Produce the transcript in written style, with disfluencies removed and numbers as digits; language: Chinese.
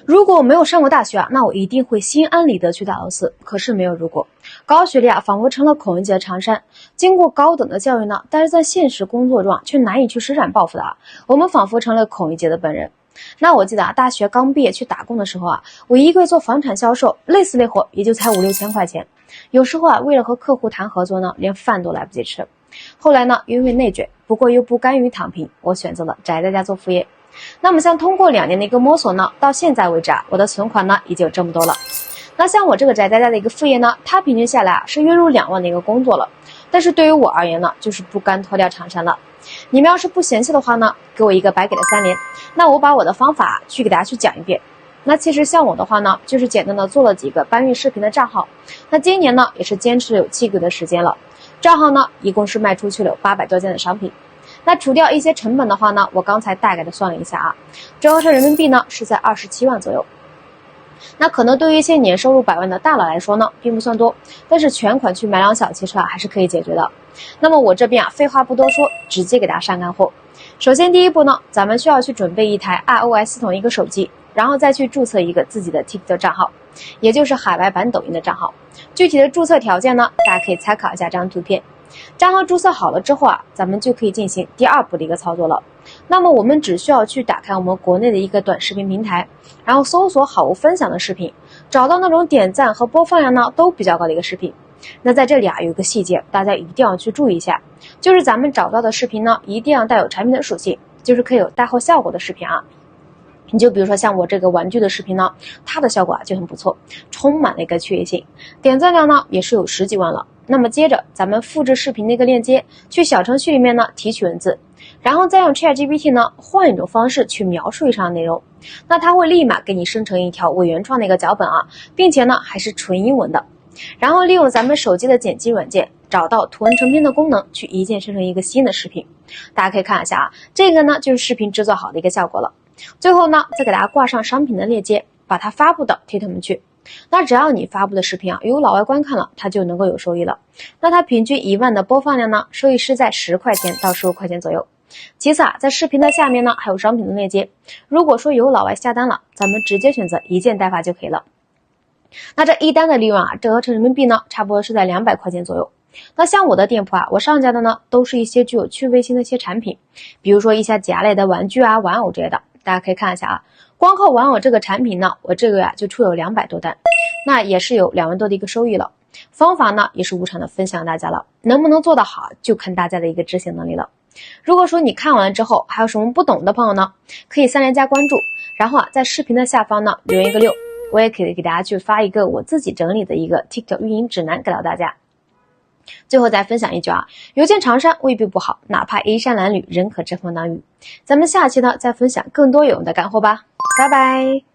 如果我没有上过大学啊，那我一定会心安理得去打螺丝。可是没有如果，高学历啊，仿佛成了孔乙己的长衫。经过高等的教育呢，但是在现实工作中啊，却难以去施展抱负的啊。我们仿佛成了孔乙己的本人。那我记得啊，大学刚毕业去打工的时候啊，我一个月做房产销售，累死累活也就才5、6千块钱。有时候啊，为了和客户谈合作呢，连饭都来不及吃。后来呢，因为内卷，不过又不甘于躺平，我选择了宅在家做副业。那么像通过2年的一个摸索呢，到现在为止啊，我的存款呢已经有这么多了。那像我这个宅在家的一个副业呢，它平均下来啊是月入2万的一个工作了。但是对于我而言呢，就是不甘脱掉长衫了。你们要是不嫌弃的话呢，给我一个白给的3连。那我把我的方法去给大家去讲一遍。那其实像我的话呢，就是简单的做了几个搬运视频的账号。那今年呢，也是坚持了有7个月的时间了。账号呢，一共是卖出去了有800多件的商品。那除掉一些成本的话呢，我刚才大概的算了一下啊，折合成人民币呢是在27万左右。那可能对于一些年收入100万的大佬来说呢，并不算多，但是全款去买辆小汽车啊，还是可以解决的。那么我这边啊，废话不多说，直接给大家上干货。首先第一步呢，咱们需要去准备一台 iOS 系统一个手机，然后再去注册一个自己的 TikTok 账号，也就是海外版抖音的账号。具体的注册条件呢，大家可以参考一下这张图片。账号注册好了之后啊，咱们就可以进行第2步的一个操作了。那么我们只需要去打开我们国内的一个短视频平台，然后搜索好物分享的视频，找到那种点赞和播放量呢都比较高的一个视频。那在这里啊，有一个细节，大家一定要去注意一下，就是咱们找到的视频呢，一定要带有产品的属性，就是可以有带货效果的视频啊。你就比如说像我这个玩具的视频呢，它的效果啊就很不错，充满了一个趣味性，点赞量呢也是有10几万了。那么接着咱们复制视频的一个链接，去小程序里面呢提取文字，然后再用 ChatGPT 呢换一种方式去描述以上的内容，那它会立马给你生成一条伪原创的一个脚本啊，并且呢还是纯英文的。然后利用咱们手机的剪辑软件，找到图文成片的功能，去一键生成一个新的视频。大家可以看一下啊，这个呢就是视频制作好的一个效果了。最后呢，再给大家挂上商品的链接，把它发布到推特们去。那只要你发布的视频啊有老外观看了，它就能够有收益了。那它平均1万的播放量呢，收益是在10块钱到15块钱左右。其次啊，在视频的下面呢还有商品的链接，如果说有老外下单了，咱们直接选择一键代发就可以了。那这一单的利润啊，折合成人民币呢，差不多是在200块钱左右。那像我的店铺啊，我上架的呢，都是一些具有趣味性的一些产品，比如说一些夹类的玩具啊、玩偶之类的。大家可以看一下啊，光靠玩偶这个产品呢，我这个月就出有200多单，那也是有2万多的一个收益了。方法呢，也是无偿的分享大家了，能不能做得好，就看大家的一个执行能力了。如果说你看完了之后还有什么不懂的朋友呢，可以3连加关注，然后啊，在视频的下方呢留言一个6，我也可以给大家去发一个我自己整理的一个 TikTok 运营指南给到大家。最后再分享一句啊，有件长衫未必不好，哪怕衣衫褴褛，仍可遮风挡雨。咱们下期呢再分享更多有用的干货吧，拜拜。